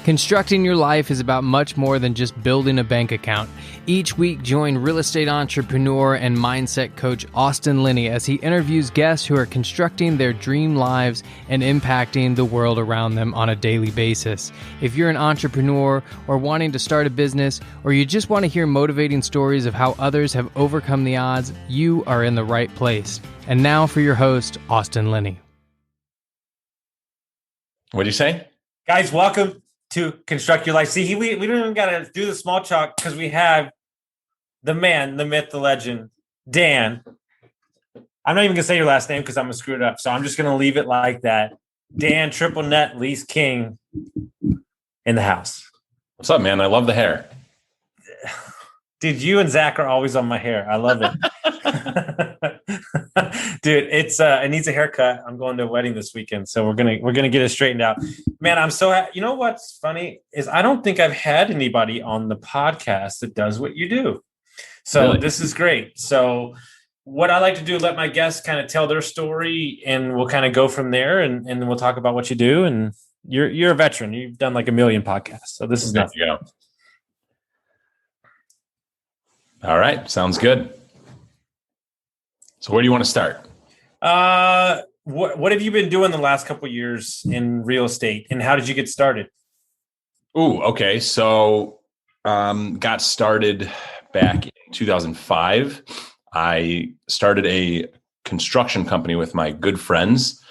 Constructing your life is about much more than just building a bank account. Each week, join real estate entrepreneur and mindset coach Austin Linney as he interviews guests who are constructing their dream lives and impacting the world around them on a daily basis. If you're an entrepreneur or wanting to start a business, or you just want to hear motivating stories of how others have overcome the odds, you are in the right place. And now for your host, Austin Linney. What'd you say? Guys, welcome to Construct Your Life. See, we don't even got to do the small talk because we have the man, the myth, the legend, Dan. I'm not even going to say your last name because I'm going to screw it up. So I'm just going to leave it like that. Dan, triple net, Lease King in the house. What's up, man? I love the hair. Dude, you and Zach are always on my hair. I love it. Dude, it needs a haircut. I'm going to a wedding this weekend, so we're gonna get it straightened out. Man, I'm so happy. You know what's funny is I don't think I've had anybody on the podcast that does what you do. So really? This is great. So what I like to do, let my guests kind of tell their story, and we'll kind of go from there, and then we'll talk about what you do. And you're a veteran. You've done like 1 million podcasts, so this is nothing. There you go. All right, sounds good. So where do you want to start? What have you been doing the last couple of years in real estate, and how did you get started? Ooh, okay. So got started back in 2005. I started a construction company with my good friends,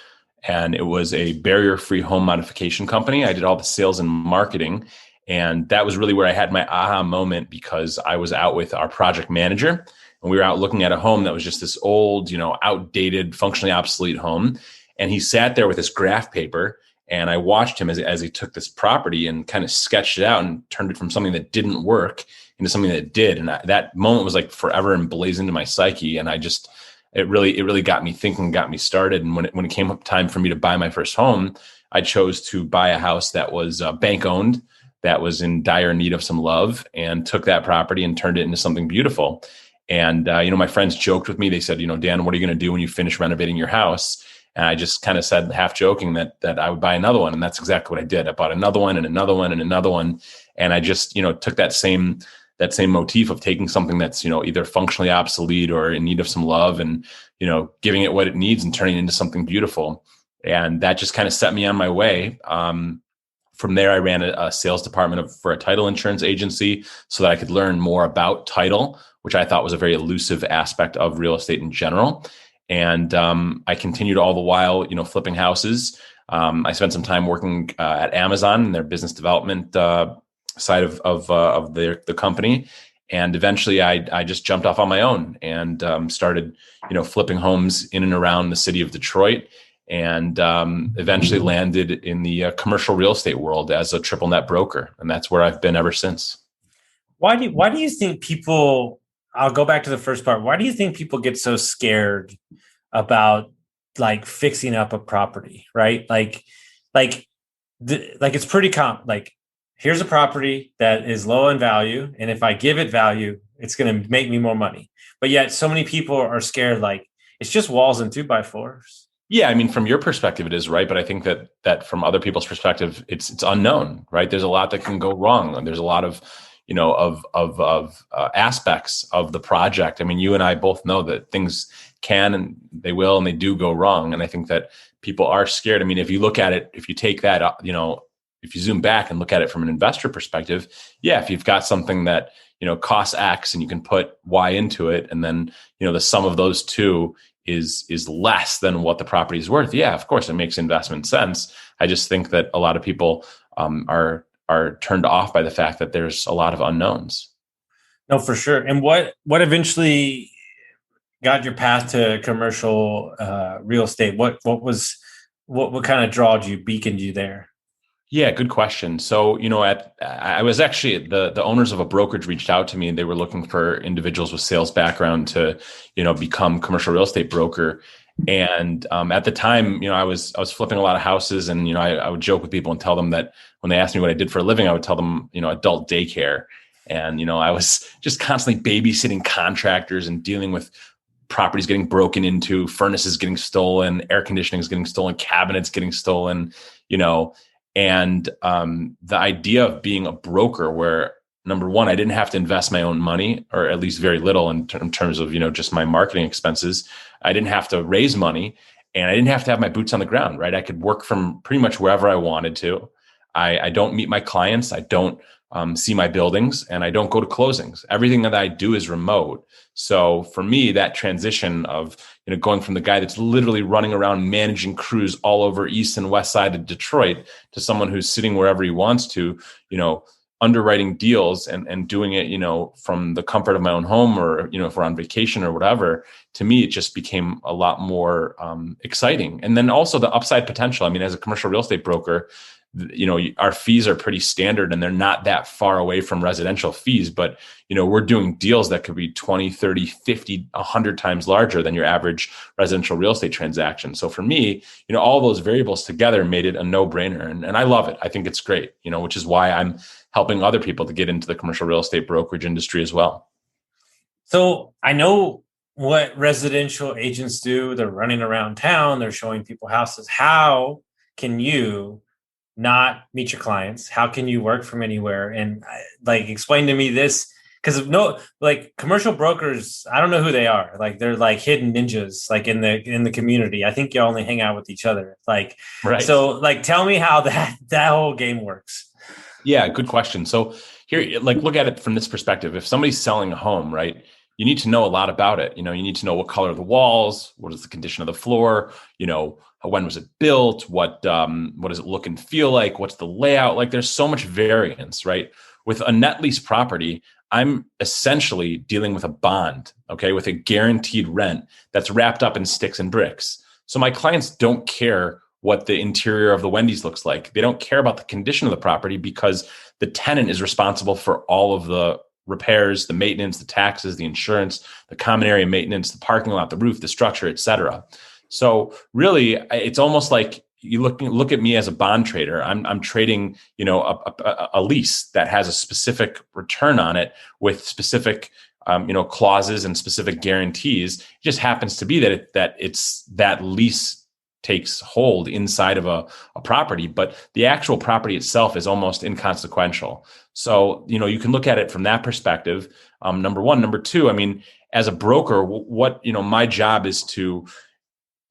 and it was a barrier-free home modification company. I did all the sales and marketing, and that was really where I had my aha moment because I was out with our project manager. And we were out looking at a home that was just this old, outdated, functionally obsolete home. And he sat there with this graph paper, and I watched him as he took this property and kind of sketched it out and turned it from something that didn't work into something that did. And that moment was like forever emblazoned in my psyche. And it really got me thinking, got me started. And when it came up time for me to buy my first home, I chose to buy a house that was bank owned, that was in dire need of some love, and took that property and turned it into something beautiful. And, my friends joked with me. They said, Dan, what are you going to do when you finish renovating your house? And I just kind of said, half joking, that I would buy another one. And that's exactly what I did. I bought another one and another one and another one. And I just, took that same motif of taking something that's, either functionally obsolete or in need of some love and, giving it what it needs and turning it into something beautiful. And that just kind of set me on my way. From there, I ran a sales department for a title insurance agency so that I could learn more about title, which I thought was a very elusive aspect of real estate in general. And I continued all the while, flipping houses. I spent some time working at Amazon in their business development side of the company. And eventually I just jumped off on my own and started, flipping homes in and around the city of Detroit, and eventually landed in the commercial real estate world as a triple net broker. And that's where I've been ever since. Why do you think people, I'll go back to the first part. Why do you think people get so scared about like fixing up a property, right? Like it's pretty common. Like, here's a property that is low in value, and if I give it value, it's going to make me more money. But yet so many people are scared, like it's just walls and 2x4s. Yeah, I mean, from your perspective, it is, right. But I think that from other people's perspective, it's unknown, right? There's a lot that can go wrong, and there's a lot of aspects of the project. I mean, you and I both know that things can and they will and they do go wrong. And I think that people are scared. I mean, if you look at it, if you take that, if you zoom back and look at it from an investor perspective, yeah, if you've got something that, costs X and you can put Y into it, and then, the sum of those two is less than what the property is worth. Yeah, of course, it makes investment sense. I just think that a lot of people are turned off by the fact that there's a lot of unknowns. No, for sure. And what eventually got your path to commercial real estate? What kind of drawed you, beaconed you there? Yeah, good question. So, I was actually the owners of a brokerage reached out to me, and they were looking for individuals with sales background to, become commercial real estate broker. And at the time, I was flipping a lot of houses, and I would joke with people and tell them that when they asked me what I did for a living, I would tell them adult daycare, and I was just constantly babysitting contractors and dealing with properties getting broken into, furnaces getting stolen, air conditioning is getting stolen, cabinets getting stolen, And the idea of being a broker where, number one, I didn't have to invest my own money, or at least very little in terms of, just my marketing expenses. I didn't have to raise money, and I didn't have to have my boots on the ground, right? I could work from pretty much wherever I wanted to. I don't meet my clients. I don't see my buildings, and I don't go to closings. Everything that I do is remote. So for me, that transition of, going from the guy that's literally running around managing crews all over east and west side of Detroit to someone who's sitting wherever he wants to, underwriting deals and doing it, from the comfort of my own home, or, if we're on vacation or whatever, to me, it just became a lot more exciting. And then also the upside potential. I mean, as a commercial real estate broker, our fees are pretty standard, and they're not that far away from residential fees, but, we're doing deals that could be 20, 30, 50, 100 times larger than your average residential real estate transaction. So for me, all those variables together made it a no-brainer. And I love it. I think it's great, which is why I'm helping other people to get into the commercial real estate brokerage industry as well. So I know what residential agents do. They're running around town. They're showing people houses. How can you not meet your clients? How can you work from anywhere? And explain to me this, because commercial brokers, I don't know who they are. They're like hidden ninjas, in the community. I think you only hang out with each other. Right. So tell me how that whole game works. Yeah, good question. So here, look at it from this perspective. If somebody's selling a home, right, you need to know a lot about it. You need to know what color are the walls, what is the condition of the floor, when was it built, what does it look and feel like, what's the layout? There's so much variance, right? With a net lease property, I'm essentially dealing with a bond, okay, with a guaranteed rent that's wrapped up in sticks and bricks. So my clients don't care what the interior of the Wendy's looks like. They don't care about the condition of the property, because the tenant is responsible for all of the repairs, the maintenance, the taxes, the insurance, the common area maintenance, the parking lot, the roof, the structure, et cetera. So really, it's almost like you look at me as a bond trader. I'm trading, a lease that has a specific return on it with specific, clauses and specific guarantees. It just happens to be that it's that lease takes hold inside of a property, but the actual property itself is almost inconsequential. So, you can look at it from that perspective. Number one. Number two, I mean, as a broker, my job is to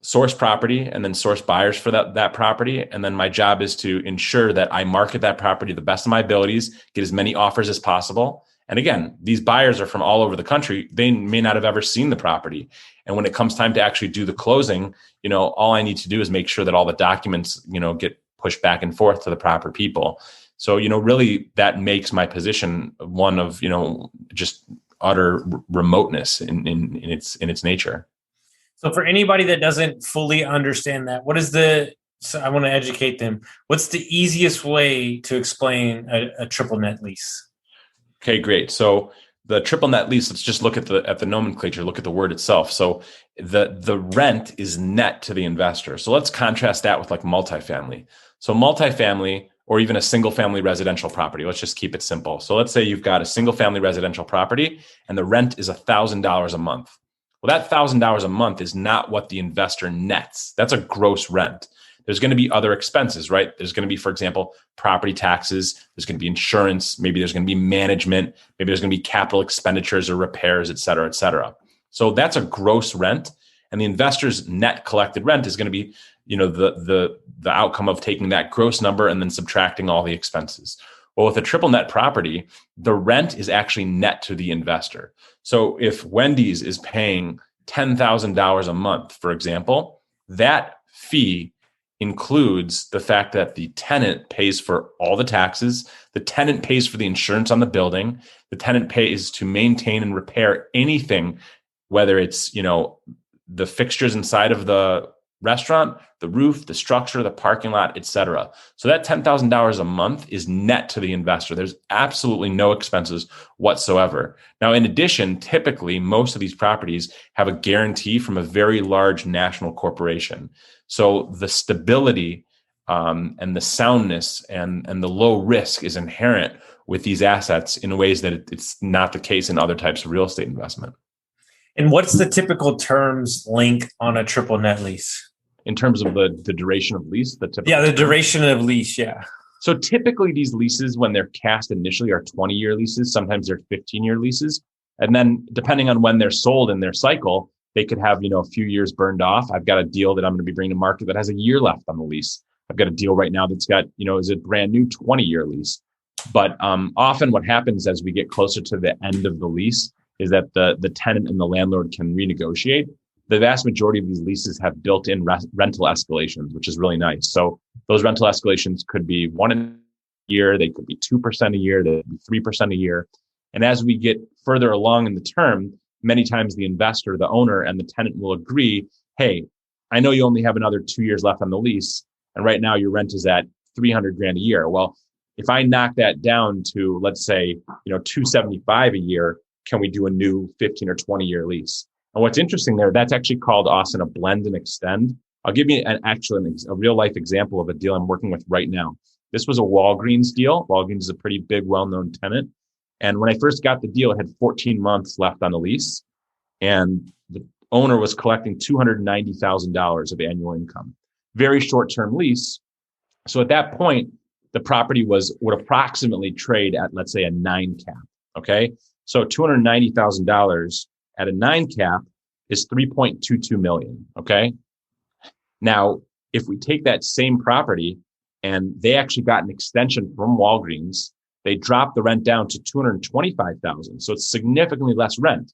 source property and then source buyers for that property. And then my job is to ensure that I market that property to the best of my abilities, get as many offers as possible. And again, these buyers are from all over the country. They may not have ever seen the property. And when it comes time to actually do the closing, all I need to do is make sure that all the documents, get pushed back and forth to the proper people. So, really that makes my position one of, just utter remoteness in its nature. So for anybody that doesn't fully understand that, so I want to educate them. What's the easiest way to explain a triple net lease? Okay, great. So the triple net lease, let's just look at the nomenclature, look at the word itself. So the rent is net to the investor. So let's contrast that with multifamily. So multifamily, or even a single family residential property, let's just keep it simple. So let's say you've got a single family residential property and the rent is $1,000 a month. Well, that $1,000 a month is not what the investor nets. That's a gross rent. There's going to be other expenses, right? There's going to be, for example, property taxes. There's going to be insurance. Maybe there's going to be management. Maybe there's going to be capital expenditures or repairs, et cetera, et cetera. So that's a gross rent. And the investor's net collected rent is going to be, the outcome of taking that gross number and then subtracting all the expenses. Well, with a triple net property, the rent is actually net to the investor. So if Wendy's is paying $10,000 a month, for example, that fee includes the fact that the tenant pays for all the taxes, the tenant pays for the insurance on the building, the tenant pays to maintain and repair anything, whether it's, the fixtures inside of the restaurant, the roof, the structure, the parking lot, et cetera. So that $10,000 a month is net to the investor. There's absolutely no expenses whatsoever. Now, in addition, typically, most of these properties have a guarantee from a very large national corporation. So the stability and the soundness and the low risk is inherent with these assets in ways that it's not the case in other types of real estate investment. And what's the typical terms length on a triple net lease? in terms of the duration of lease. The duration of lease. Yeah. So typically these leases, when they're cast initially, are 20-year leases. Sometimes they're 15-year leases. And then depending on when they're sold in their cycle, they could have, a few years burned off. I've got a deal that I'm going to be bringing to market that has a year left on the lease. I've got a deal right now that's got, is a brand new 20-year lease. But often what happens as we get closer to the end of the lease is that the tenant and the landlord can renegotiate. The vast majority of these leases have built-in rental escalations, which is really nice. So those rental escalations could be 1% a year, they could be 2% a year, they could be 3% a year. And as we get further along in the term, many times the investor, the owner, and the tenant will agree, hey, I know you only have another 2 years left on the lease, and right now your rent is at $300,000 a year. Well, if I knock that down to, let's say, $275 a year, can we do a new 15 or 20-year lease? And what's interesting there, that's actually called, Austin, a blend and extend. I'll give you a real life example of a deal I'm working with right now. This was a Walgreens deal. Walgreens is a pretty big, well-known tenant. And when I first got the deal, it had 14 months left on the lease. And the owner was collecting $290,000 of annual income. Very short-term lease. So at that point, the property would approximately trade at, let's say, a 9 cap. Okay. So $290,000 at a 9 cap is $3.22 million. Okay. Now, if we take that same property and they actually got an extension from Walgreens, they dropped the rent down to $225,000. So it's significantly less rent.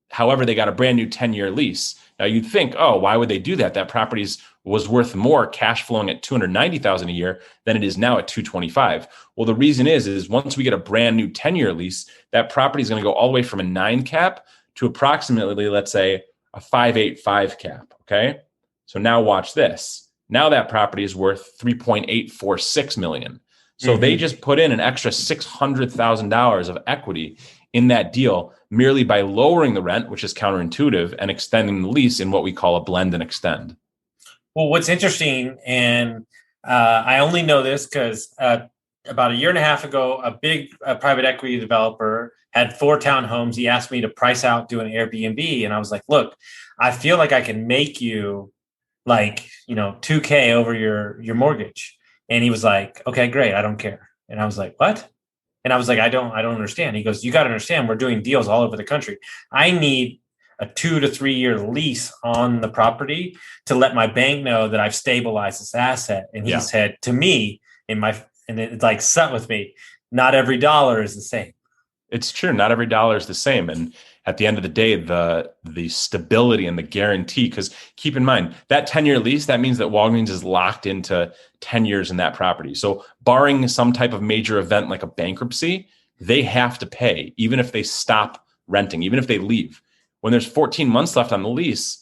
However, they got a brand new 10-year lease. Now you'd think, oh, why would they do that? That property was worth more cash flowing at $290,000 a year than it is now at $225,000. Well, the reason is once we get a brand new 10-year lease, that property is going to go all the way from a 9 cap to approximately, let's say, a 5.85 cap. Okay. So now watch this. Now that property is worth $3.846 million. So they just put in an extra $600,000 of equity in that deal merely by lowering the rent, which is counterintuitive, and extending the lease in what we call a blend and extend. Well, what's interesting, and I only know this because about a year and a half ago, a big private equity developer had 4 townhomes. He asked me to price out, do an Airbnb. And I was like, look, I feel like I can make you like, $2,000 over your mortgage. And he was like, okay, great. I don't care. And I was like, what? And I was like, I don't understand. He goes, you got to understand, we're doing deals all over the country. I need a 2 to 3 year lease on the property to let my bank know that I've stabilized this asset. And he said to me, and it like sat with me, not every dollar is the same. It's true. Not every dollar is the same. And at the end of the day, the stability and the guarantee, because keep in mind that 10-year lease, that means that Walgreens is locked into 10 years in that property. So barring some type of major event like a bankruptcy, they have to pay, even if they stop renting, even if they leave. When there's 14 months left on the lease,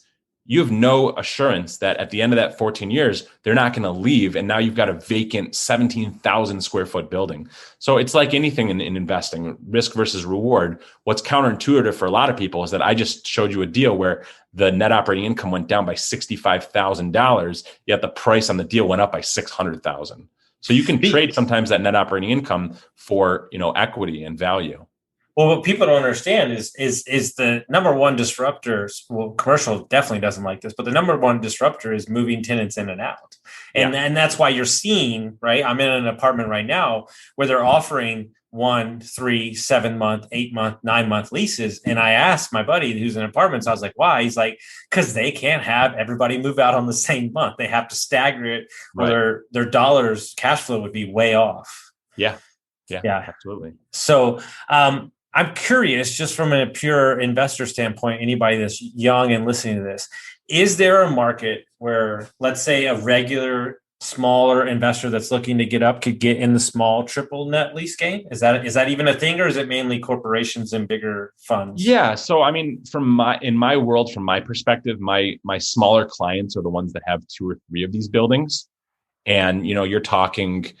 you have no assurance that at the end of that 14 years, they're not going to leave. And now you've got a vacant 17,000 square foot building. So it's like anything in investing, risk versus reward. What's counterintuitive for a lot of people is that I just showed you a deal where the net operating income went down by $65,000, yet the price on the deal went up by $600,000. So you can trade sometimes that net operating income for, equity and value. Well, what people don't understand is the number one disruptor. Well, commercial definitely doesn't like this, but the number one disruptor is moving tenants in and out. And that's why you're seeing, right? I'm in an apartment right now where they're offering 1, 3, 7 month, 8 month, 9 month leases. And I asked my buddy who's in apartments, I was like, why? He's like, because they can't have everybody move out on the same month. They have to stagger it, or their dollars cash flow would be way off. Yeah, absolutely. So, I'm curious, just from a pure investor standpoint, anybody that's young and listening to this, is there a market where, let's say, a regular smaller investor that's looking to get up could get in the small triple net lease game? Is that even a thing, or is it mainly corporations and bigger funds? Yeah. So, I mean, in my world, from my perspective, my smaller clients are the ones that have 2 or 3 of these buildings. And, you're talking,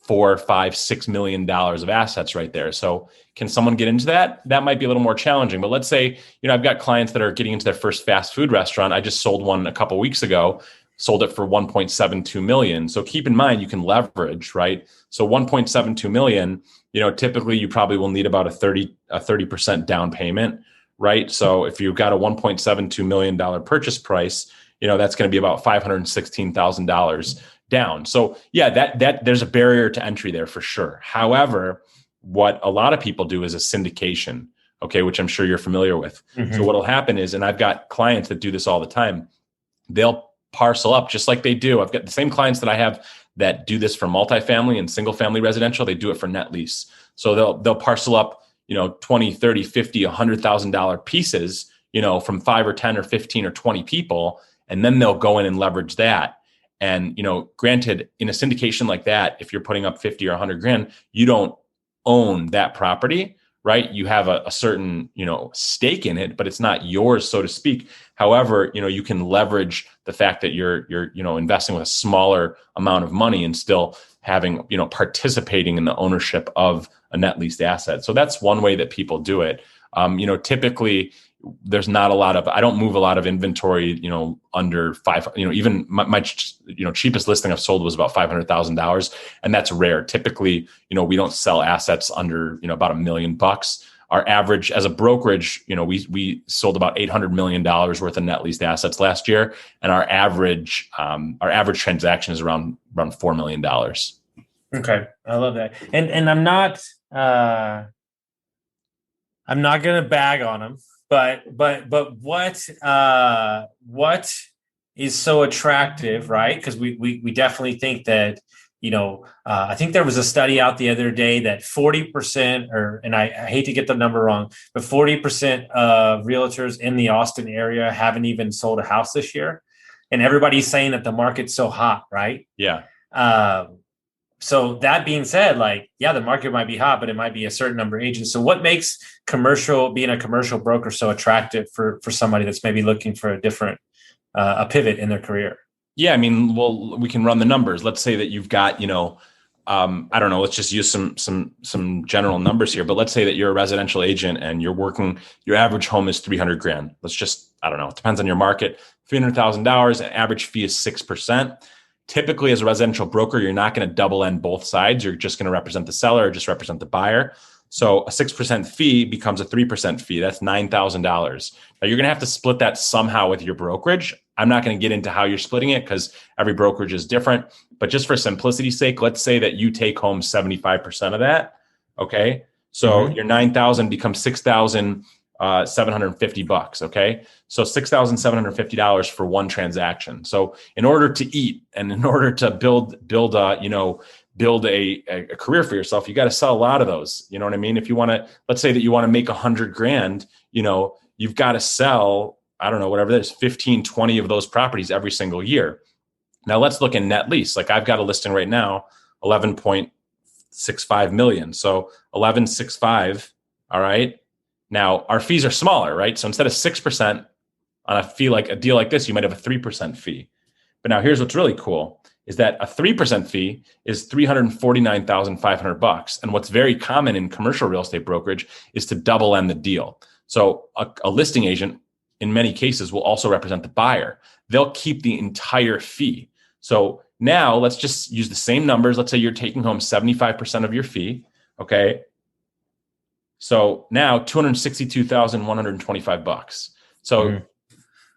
$4, $5, $6 million of assets right there. So can someone get into that? That might be a little more challenging, but let's say, I've got clients that are getting into their first fast food restaurant. I just sold one a couple of weeks ago, sold it for $1.72 million. So keep in mind, you can leverage, right? So $1.72 million, typically you probably will need about a 30% down payment, right? So if you've got a $1.72 million purchase price, that's going to be about $516,000 down. So yeah, that there's a barrier to entry there for sure. However, what a lot of people do is a syndication, okay, which I'm sure you're familiar with. Mm-hmm. So what'll happen is, and I've got clients that do this all the time, they'll parcel up just like they do. I've got the same clients that I have that do this for multifamily and single family residential. They do it for net lease. So they'll parcel up, 20, 30, 50, $100,000 pieces, from 5 or 10 or 15 or 20 people. And then they'll go in and leverage that. And, granted, in a syndication like that, if you're putting up 50 or 100 grand, you don't own that property, right? You have a certain, stake in it, but it's not yours, so to speak. However, you can leverage the fact that you're investing with a smaller amount of money and still having, participating in the ownership of a net leased asset. So that's one way that people do it. Typically there's not a lot of, I don't move a lot of inventory, under five, even my cheapest listing I've sold was about $500,000. And that's rare. Typically, we don't sell assets under, about $1 million. Our average as a brokerage, we sold about $800 million worth of net leased assets last year. And our average transaction is around $4 million. Okay. I love that. And I'm not going to bag on them. But what is so attractive, right? Because we definitely think that, I think there was a study out the other day that 40%, and I hate to get the number wrong, but 40% of realtors in the Austin area haven't even sold a house this year. And everybody's saying that the market's so hot, right? Yeah. So that being said, the market might be hot, but it might be a certain number of agents. So what makes being a commercial broker so attractive for somebody that's maybe looking for a pivot in their career? Yeah. I mean, well, we can run the numbers. Let's say that you've got, I don't know, let's just use some general numbers here, but let's say that you're a residential agent and you're working, your average home is 300 grand. Let's just, I don't know, it depends on your market, $300,000, an average fee is 6%. Typically, as a residential broker, you're not going to double end both sides. You're just going to represent the seller or just represent the buyer. So a 6% fee becomes a 3% fee. That's $9,000. Now you're going to have to split that somehow with your brokerage. I'm not going to get into how you're splitting it because every brokerage is different. But just for simplicity's sake, let's say that you take home 75% of that. Okay. So your 9,000 becomes $6,750. Okay. So $6,750 for one transaction. So in order to eat and in order to build a career for yourself, you got to sell a lot of those. You know what I mean? If you want to, let's say that you want to make 100 grand, you've got to sell, I don't know, whatever that is, 15, 20 of those properties every single year. Now let's look at net lease. Like I've got a listing right now, 11.65 million. So 11.65. All right. Now our fees are smaller, right? So instead of 6% on a fee, like a deal like this, you might have a 3% fee. But now here's what's really cool is that a 3% fee is $349,500. And what's very common in commercial real estate brokerage is to double end the deal. So a listing agent in many cases will also represent the buyer. They'll keep the entire fee. So now let's just use the same numbers. Let's say you're taking home 75% of your fee. Okay. So now $262,125. So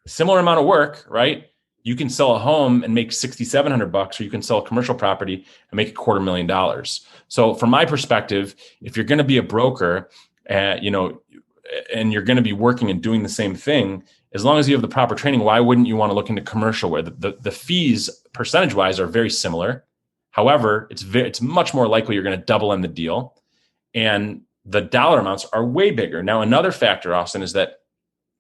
similar amount of work, right? You can sell a home and make $6,700, or you can sell a commercial property and make $250,000. So from my perspective, if you're going to be a broker, and you're going to be working and doing the same thing, as long as you have the proper training, why wouldn't you want to look into commercial where the fees percentage wise are very similar? However, it's much more likely you're going to double end the deal, and the dollar amounts are way bigger. Now, another factor, Austin, is that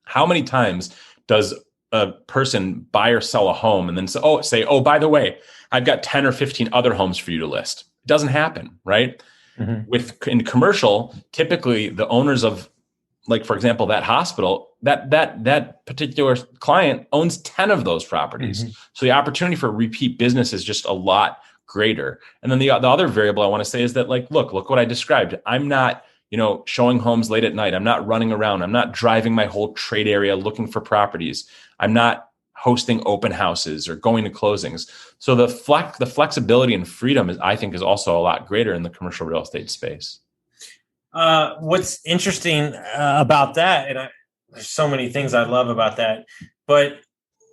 how many times does a person buy or sell a home and then say, oh, by the way, I've got 10 or 15 other homes for you to list? It doesn't happen, right? In commercial, typically the owners of, like, for example, that hospital, that particular client owns 10 of those properties. So the opportunity for repeat business is just a lot greater. And then the other variable I want to say is that, like, look what I described. I'm not, showing homes late at night. I'm not running around. I'm not driving my whole trade area looking for properties. I'm not hosting open houses or going to closings. So the flexibility and freedom I think is also a lot greater in the commercial real estate space. What's interesting about that, and there's so many things I love about that, but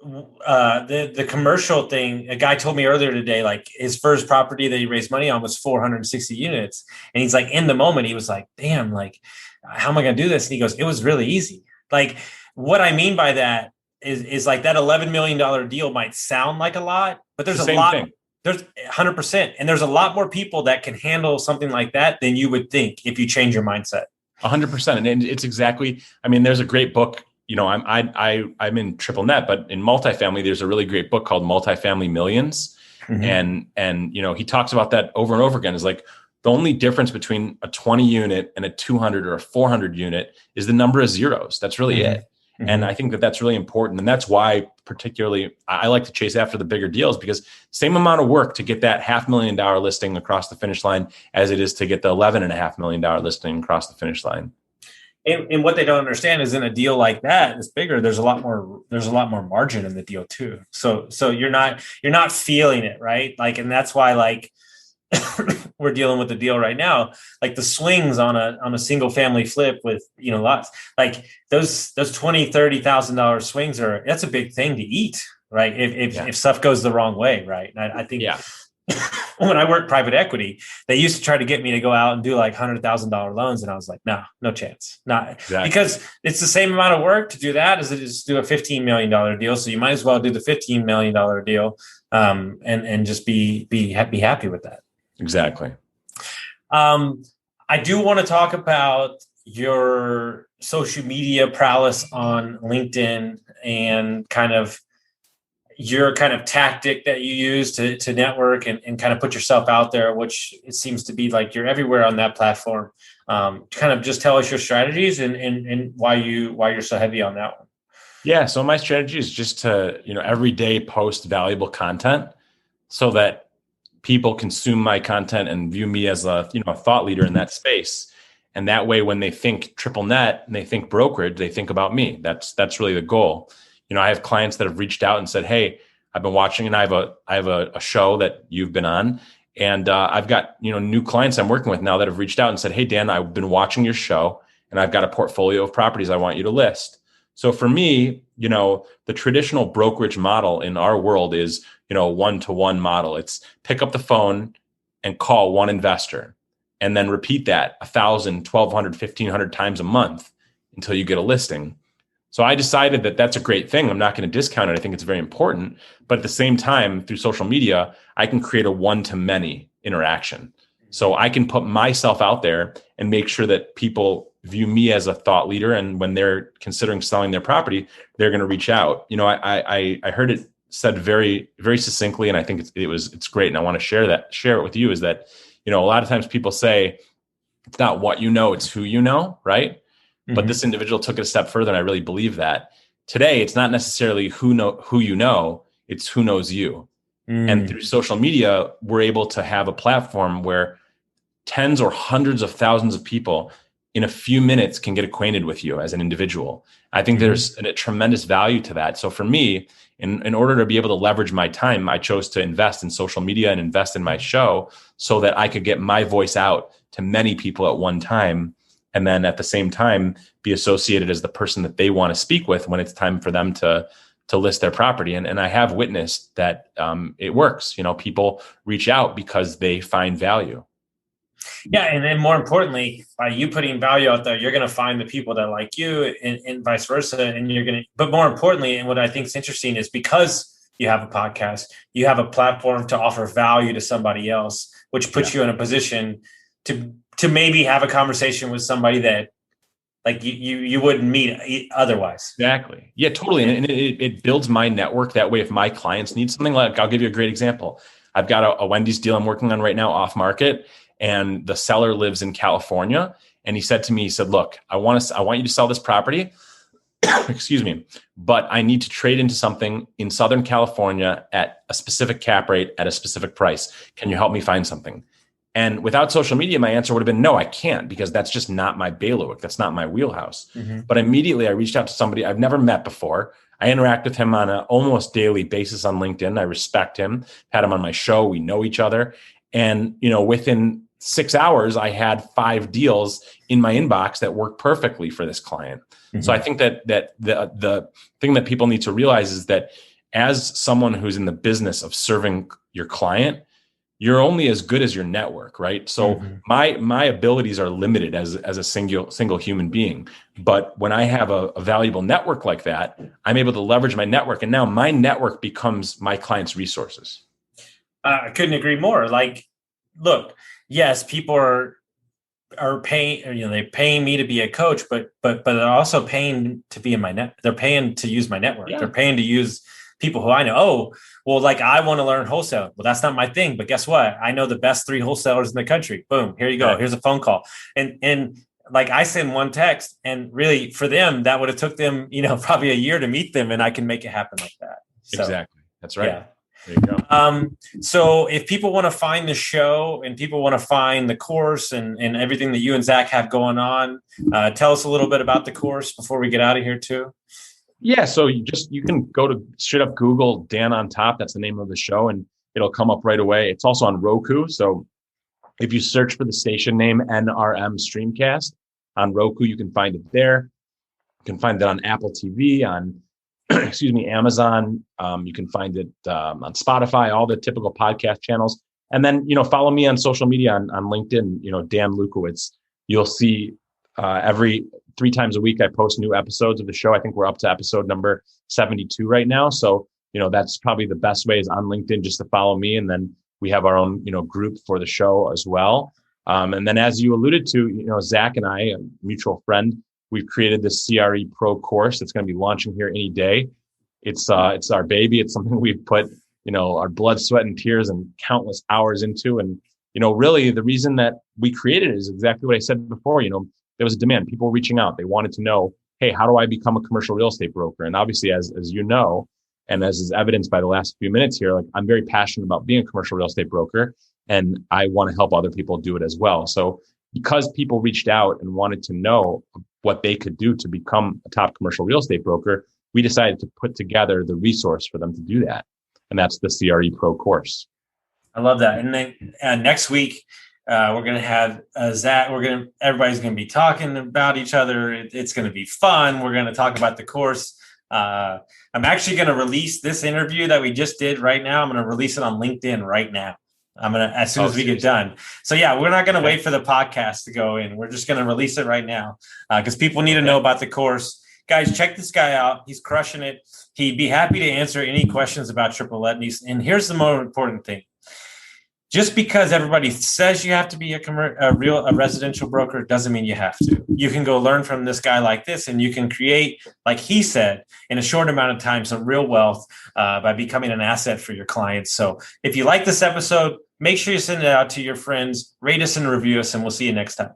the commercial thing, a guy told me earlier today, like his first property that he raised money on was 460 units. And he's like, in the moment, he was like, damn, like, how am I going to do this? And he goes, it was really easy. Like, what I mean by that is like that $11 million deal might sound like a lot, but there's a lot. Thing. There's 100%. And there's a lot more people that can handle something like that than you would think if you change your mindset. 100%. And it's exactly, I mean, there's a great book, you know, I'm in triple net, but in multifamily, there's a really great book called Multifamily Millions. Mm-hmm. And, you know, he talks about that over and over again. Is like the only difference between a 20 unit and a 200 or a 400 unit is the number of zeros. That's really it. Mm-hmm. And I think that that's really important. And that's why particularly I like to chase after the bigger deals, because same amount of work to get that $500,000 listing across the finish line as it is to get the $11.5 million listing across the finish line. And what they don't understand is in a deal like that, it's bigger. There's a lot more margin in the deal too. So you're not feeling it, right? Like, and that's why like we're dealing with the deal right now, like the swings on a single family flip with, you know, lots like those $20,000-$30,000 swings that's a big thing to eat, right? If stuff goes the wrong way, right? And I think when I worked private equity, they used to try to get me to go out and do like $100,000 loans. And I was like, no chance. Not exactly. Because it's the same amount of work to do that as it is to do a $15 million deal. So you might as well do the $15 million deal and just be happy with that. Exactly. I do want to talk about your social media prowess on LinkedIn and kind of your kind of tactic that you use to network and kind of put yourself out there, which it seems to be like you're everywhere on that platform. Kind of just tell us your strategies and why you're so heavy on that one. Yeah. So my strategy is just to, you know, every day post valuable content so that people consume my content and view me as a thought leader in that space. And that way, when they think triple net and they think brokerage, they think about me. That's really the goal. You know, I have clients that have reached out and said, "Hey, I've been watching, and I have a show that you've been on, and I've got new clients I'm working with now that have reached out and said, "Hey, Dan, I've been watching your show, and I've got a portfolio of properties I want you to list." So for me, the traditional brokerage model in our world is one-to-one model. It's pick up the phone and call one investor, and then repeat that 1,000, 1,200, 1,500 times a month until you get a listing. So I decided that that's a great thing. I'm not going to discount it. I think it's very important. But at the same time, through social media, I can create a one-to-many interaction. So I can put myself out there and make sure that people view me as a thought leader. And when they're considering selling their property, they're going to reach out. I heard it said very, very succinctly, and I think it's great. And I want to share it with you, is that, a lot of times people say it's not what you know, it's who you know, right? Mm-hmm. But this individual took it a step further, and I really believe that. Today, it's not necessarily who you know, it's who knows you. And through social media, we're able to have a platform where tens or hundreds of thousands of people in a few minutes can get acquainted with you as an individual. I think there's a tremendous value to that. So for me, in order to be able to leverage my time, I chose to invest in social media and invest in my show so that I could get my voice out to many people at one time. And then at the same time, be associated as the person that they want to speak with when it's time for them to list their property. And I have witnessed that it works. People reach out because they find value. Yeah. And then more importantly, by you putting value out there, you're going to find the people that like you and vice versa. And but more importantly, and what I think is interesting is because you have a podcast, you have a platform to offer value to somebody else, which puts you in a position to maybe have a conversation with somebody that like you wouldn't meet otherwise. Exactly. Yeah, totally. And it builds my network. That way, if my clients need something, like I'll give you a great example. I've got a Wendy's deal I'm working on right now off market, and the seller lives in California. And he said to me, look, I want you to sell this property. Excuse me, but I need to trade into something in Southern California at a specific cap rate at a specific price. Can you help me find something? And without social media, my answer would have been, no, I can't, because that's just not my bailiwick. That's not my wheelhouse. Mm-hmm. But immediately I reached out to somebody I've never met before. I interact with him on an almost daily basis on LinkedIn. I respect him, had him on my show. We know each other. And, within 6 hours, I had 5 deals in my inbox that worked perfectly for this client. Mm-hmm. So I think that the thing that people need to realize is that as someone who's in the business of serving your client, you're only as good as your network, right? So my abilities are limited as a single human being. But when I have a valuable network like that, I'm able to leverage my network. And now my network becomes my client's resources. I couldn't agree more. Like, look, yes, people are paying, they're paying me to be a coach, but they're also paying to be in my net. They're paying to use my network. Yeah. They're paying to use people who I know. Oh, well, like I want to learn wholesale. Well, that's not my thing, but guess what? I know the best 3 wholesalers in the country. Boom. Here you go. Right. Here's a phone call. And like I send one text, and really for them, that would have took them, probably a year to meet them, and I can make it happen like that. So, exactly. That's right. Yeah. There you go. So if people want to find the show and people want to find the course and everything that you and Zach have going on, tell us a little bit about the course before we get out of here too. Yeah. So you can go to straight up Google Dan on Top. That's the name of the show, and it'll come up right away. It's also on Roku. So if you search for the station name NRM Streamcast on Roku, you can find it there. You can find it on Apple TV, on Amazon. You can find it on Spotify, all the typical podcast channels. And then, follow me on social media on LinkedIn, Dan Lewkowicz. You'll see every 3 times a week I post new episodes of the show. I think we're up to episode number 72 right now. So, that's probably the best way is on LinkedIn just to follow me. And then we have our own, group for the show as well. And then as you alluded to, Zach and I, a mutual friend, we've created this CRE Pro course that's going to be launching here any day. It's our baby. It's something we've put, our blood, sweat, and tears and countless hours into. And, really the reason that we created it is exactly what I said before. There was a demand. People were reaching out. They wanted to know, hey, how do I become a commercial real estate broker? And obviously, as you know, and as is evidenced by the last few minutes here, like I'm very passionate about being a commercial real estate broker, and I want to help other people do it as well. So because people reached out and wanted to know what they could do to become a top commercial real estate broker, we decided to put together the resource for them to do that. And that's the CRE Pro course. I love that. And then next week, we're going to have Zach. Everybody's going to be talking about each other. It's going to be fun. We're going to talk about the course. I'm actually going to release this interview that we just did right now. I'm going to release it on LinkedIn right now. As soon as we get done. So yeah, we're not going to wait for the podcast to go in. We're just going to release it right now because people need to know about the course. Guys, check this guy out. He's crushing it. He'd be happy to answer any questions about triple let lease. And here's the more important thing. Just because everybody says you have to be a residential broker doesn't mean you have to. You can go learn from this guy like this, and you can create, like he said, in a short amount of time, some real wealth by becoming an asset for your clients. So if you like this episode, make sure you send it out to your friends, rate us and review us, and we'll see you next time.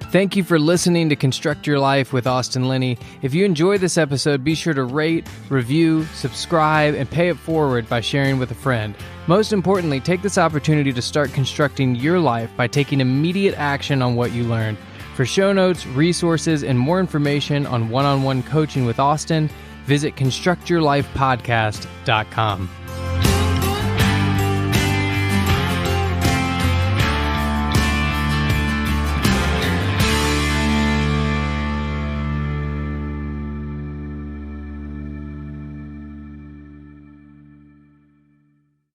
Thank you for listening to Construct Your Life with Austin Linney. If you enjoyed this episode, be sure to rate, review, subscribe, and pay it forward by sharing with a friend. Most importantly, take this opportunity to start constructing your life by taking immediate action on what you learned. For show notes, resources, and more information on one-on-one coaching with Austin, visit constructyourlifepodcast.com.